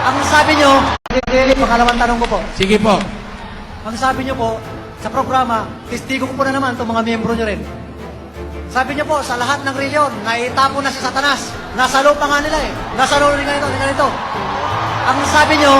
Ang sabi nyo, pangalawang tanong ko po. Sige po. Ang sabi nyo po, sa programa, testigo ko po na naman itong mga miyembro nyo rin. Sabi nyo po, sa lahat ng reliyon, naitapo na si Satanas. Nasa lupa nga nila eh. Nasa lupa rin ganito. Ang sabi nyo,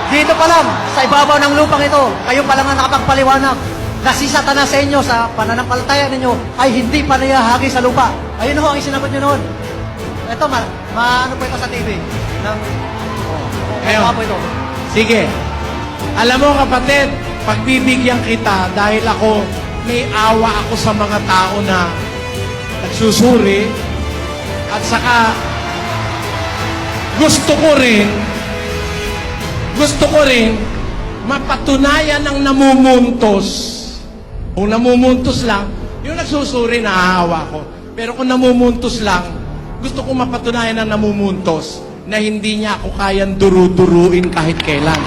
dito pa lang, sa ibabaw ng lupang ito, kayo pa lang ang nakapagpaliwanag na si Satanas sa inyo, sa pananampalataya ninyo, ay hindi pa niyahagi sa lupa. Ayun ho ang isinagot nyo noon. Ito, ano po ito sa TV? Ngayon. Po ito. Sige. Alam mo kapatid, pagbibigyan kita dahil ako, may awa ako sa mga tao na nagsusuri at saka gusto ko rin mapatunayan ng namumuntos. Kung namumuntos lang, yung nagsusuri, naaawa ko. Pero kung namumuntos lang, gusto ko mapatunayan ng namumuntos na hindi niya ako kayang duru-duruin kahit kailan.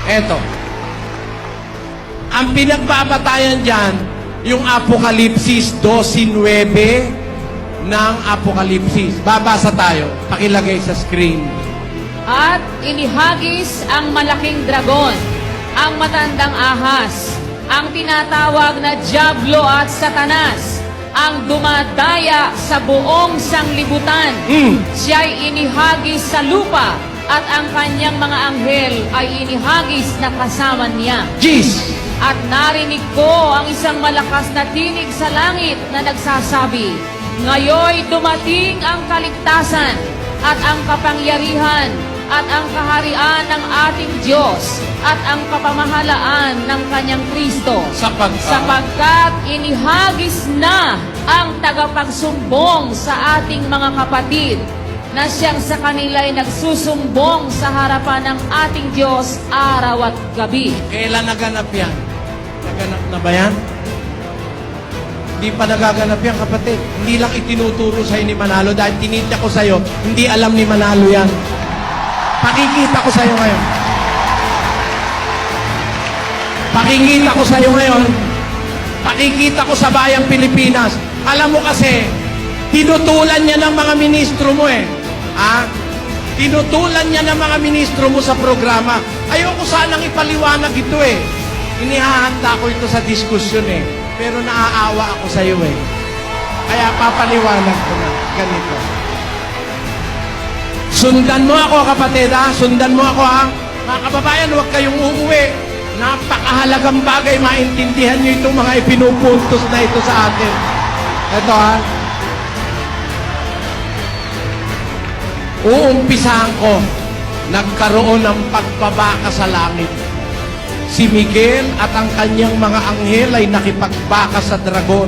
Eto. Ang pinagbabatayan dyan, yung Apokalipsis 12:9 ng Apokalipsis. Babasa tayo. Pakilagay sa screen. At inihagis ang malaking dragon, ang matandang ahas, ang tinatawag na Diablo at Satanas, ang dumadaya sa buong sanglibutan. Siya'y inihagis sa lupa at ang kanyang mga anghel ay inihagis na kasama niya. Jeez! At narinig ko ang isang malakas na tinig sa langit na nagsasabi, "Ngayoy dumating ang kaligtasan at ang kapangyarihan at ang kaharian ng ating Diyos at ang kapamahalaan ng kanyang Kristo. Sapagkat inihagis na ang tagapagsumbong sa ating mga kapatid na siyang sa kanila'y nagsusumbong sa harapan ng ating Diyos araw at gabi." Kailan naganap yan? Naganap na ba yan? Hindi pa nagaganap yan, kapatid. Hindi lang itinuturo sa'yo ni Manalo dahil tinitya ko sa'yo, hindi alam ni Manalo yan. Pakikita ko sa'yo ngayon. Pakikita ko sa'yo ngayon. Pakikita ko sa bayang Pilipinas. Alam mo kasi, tinutulan niya ng mga ministro mo eh. Ha? Tinutulan niya ng mga ministro mo sa programa. Ayoko sanang ipaliwanag ito eh. Inihahanda ko ito sa diskusyon eh. Pero naaawa ako sa iyo eh. Kaya papaliwanag ko na ganito. Sundan mo ako kapatid ha. Sundan mo ako ha. Mga kababayan, huwag kayong uuwi. Napakahalagang bagay maintindihan niyo itong mga ipinupuntos na ito sa atin. Ito ha. Uumpisahan ko. Nagkaroon ng pagbabaka sa langit. Si Miguel at ang kanyang mga anghel ay nakipagbaka sa dragon.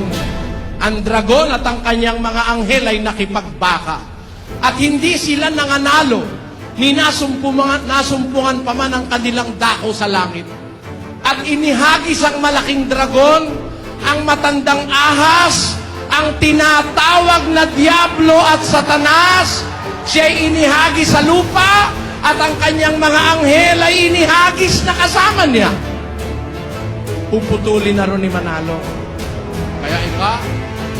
Ang dragon at ang kanyang mga anghel ay nakipagbaka. At hindi sila nanganalo, ni nasumpungan pa man ang kanilang dako sa langit. At inihagis ang malaking dragon, ang matandang ahas, ang tinatawag na Diablo at Satanas. Siya'y inihagis sa lupa, at ang kanyang mga anghel ay inihagis na kasama niya. Puputulin na ron ni Manalo. Kaya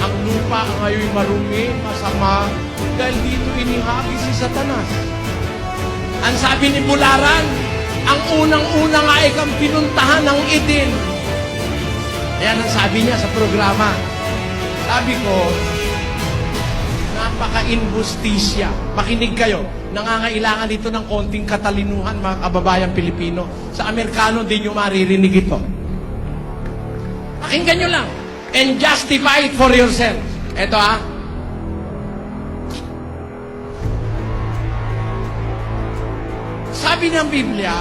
ang lupa ngayon marumi, masama, dahil dito inihagis si Satanas. Ang sabi ni Bularan, ang unang-una nga ay kang pinuntahan ng Eden. Ayan ang sabi niya sa programa. Sabi ko, napaka-injustisya. Makinig kayo. Nangangailangan dito ng konting katalinuhan, mga kababayang Pilipino. Sa Amerikano, din nyo maririnig ito. Pakinggan nyo lang. And justify it for yourself. Ito ha. Sabi ng Biblia,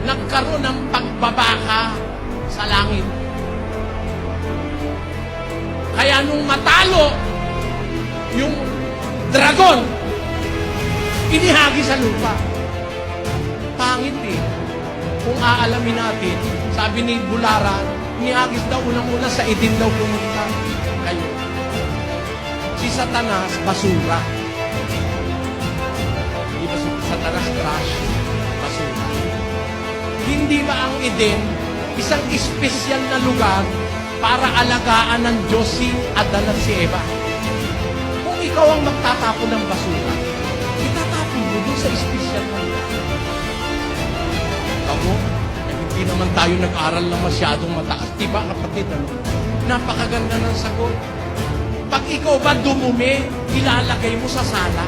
nagkaroon ng pagbabaka sa langit. Kaya nung matalo yung dragon, inihagi sa lupa. Pangit eh. Kung aalamin natin, sabi ni Bularan, inihagis daw unang-una sa Eden daw pumunta. Kayo. Si Satanas, basura. Di ba si Satanas trash? Basura. Hindi ba ang Eden, isang espesyal na lugar para alagaan ng Diyos si Adan at si Eva? ikaw ang magtatapon ng basura, itatapon mo doon sa espesyal na lugar. Ako, hindi naman tayo nag-aral na masyadong mataas. Diba, kapatid, ano? Napakaganda ng sagot. Pag ikaw ba dumumi, ilalagay mo sa sala.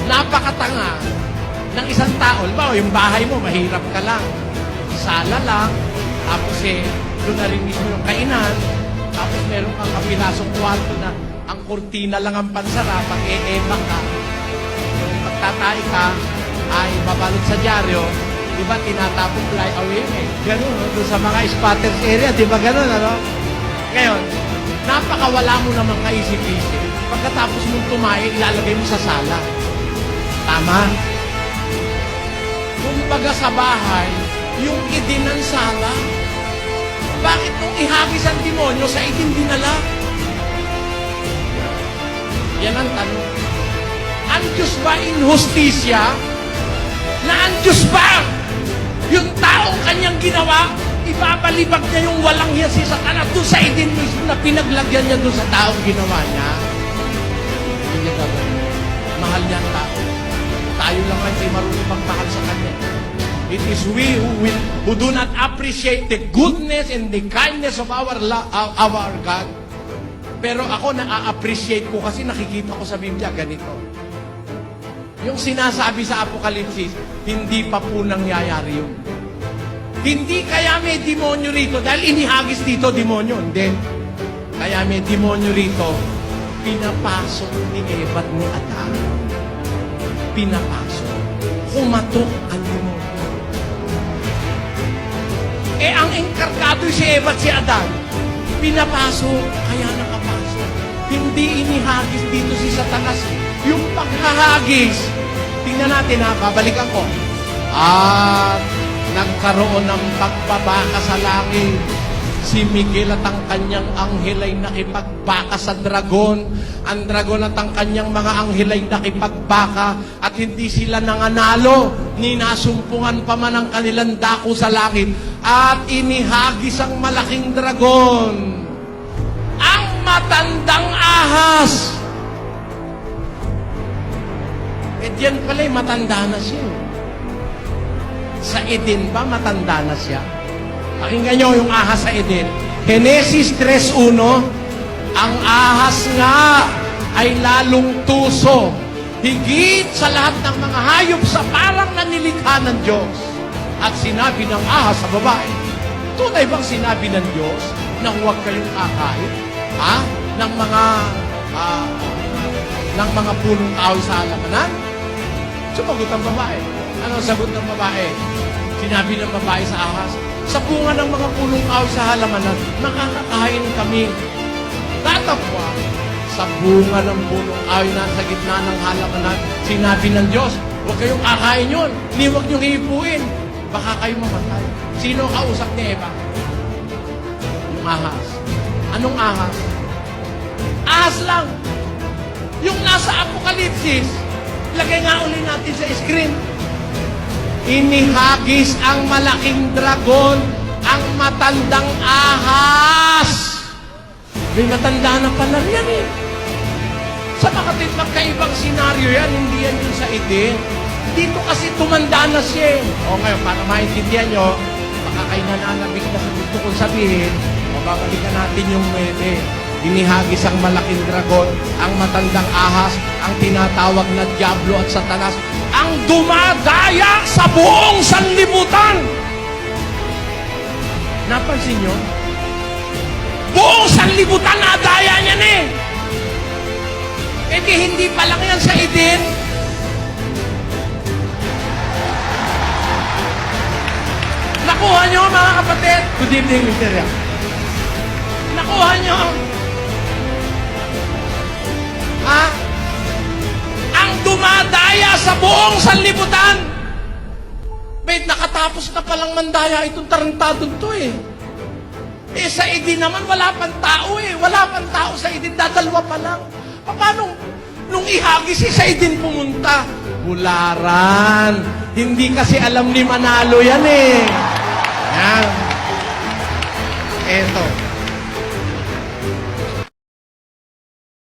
Napakatanga ng isang tao. Ba, yung bahay mo, mahirap ka lang. Sala lang, tapos doon na rin mismo yung kainan, tapos meron kang kapilasong kwarto na ang kurtina lang ang pansara, pag e-emak ka, yung pagtatay ka, ay babalot sa dyaryo, di ba, tinatapong fly away mo eh. Ganun, no? Doon sa mga spotters area, di ba ganun, ano? Ngayon, napakawala mo namang kaisip-isip. Pagkatapos mong tumayo, ilalagay mo sa sala. Tama? Kumbaga sa bahay, yung idin ng sala, bakit nung ihagis ang demonyo sa idin dinala? Yan ang tanong. Ang Diyos ba in hustisya? Na ang Diyos ba? Yung taong kanyang ginawa, ibabalibag niya yung walang hiya si Satanas doon sa idin mismo na pinaglagyan niya doon sa taong ginawa niya. Hindi niya gagawin. Mahal niya ang tao. Tayo lang ay marunong magmahal sa kanya. It is we who do not appreciate the goodness and the kindness of our God. Pero ako na-appreciate ko kasi nakikita ko sa Biblia ganito. Yung sinasabi sa Apokalipsis, hindi pa po nangyayari yun. Hindi kaya may demonyo rito dahil inihagis dito demonyo. Hindi. Kaya may demonyo rito, pinapasok ni Eva at ni Adan. Pinapasok. Kumatok ang demonyo. Ang engkargado si Eva at si Adan, pinapasok, kaya nakapasok. Hindi inihagis dito si Satanas. Yung paghahagis, tingnan natin ha, babalikan ko. At nagkaroon ng pagbabaka sa langit. Si Miguel at ang kanyang anghel ay nakipagbaka sa dragon. Ang dragon at ang kanyang mga anghel ay nakipagbaka at hindi sila nanganalo. Ninasumpungan pa man ang kanilang dako sa langit at inihagis ang malaking dragon. Ang matandang ahas. Diyan pala'y matanda na siya. Sa Eden ba matanda na siya? Pakinggan nyo yung ahas sa Eden. Genesis 3:1, ang ahas nga ay lalong tuso, higit sa lahat ng mga hayop sa parang nanilikha ng Diyos. At sinabi ng ahas sa babae, tunay bang sinabi ng Diyos na huwag kayong kakain? Ha? Ng mga punong kahoy sa halamanan? Sumagot ang babae. Ano sagot ng babae? Sinabi ng babae sa ahas, sa bunga ng mga punong kahoy sa halamanan, makakakain kami. Tatapwa, sa bunga ng punong kahoy na sa gitna ng halamanan, sinabi ng Diyos, huwag kayong kakain yun. Ni huwag niyong hipuin. Baka kayo mamatay. Sino kausap ni Eva? Yung ahas. Anong ahas? Ahas lang. Yung nasa Apokalipsis, lagay nga ulit natin sa screen. Inihagis ang malaking dragon, ang matandang ahas. May matanda na pala yan eh. Sa makatid magkaibang senaryo yan, hindi yan yung sa Eden. Dito kasi tumanda na siya. O ngayon, para maintindihan nyo, baka kayo nananabik na sa gusto kong sabihin, mababalikan natin yung mede. Inihagis ang malaking dragon, ang matandang ahas, ang tinatawag na Diablo at Satanas, ang dumadaya sa buong sanlibutan. Napansin nyo? Buong sanlibutan nadaya niyan eh. E di hindi pa lang yan sa Eden. Nakuha nyo mga kapatid? Good evening, Mr. Yang. Nakuha nyo? Ha? Ang dumadaya sa buong sanlibutan. Wait, nakatapos na palang mandaya itong tarantadong to eh. Eh sa Eden naman wala pang tao eh. Wala pang tao sa Eden, dadalwa pa lang. Paano nung ihagis sa Eden pumunta? Bularan. Hindi kasi alam ni Manalo yan eh. Yan. Eto.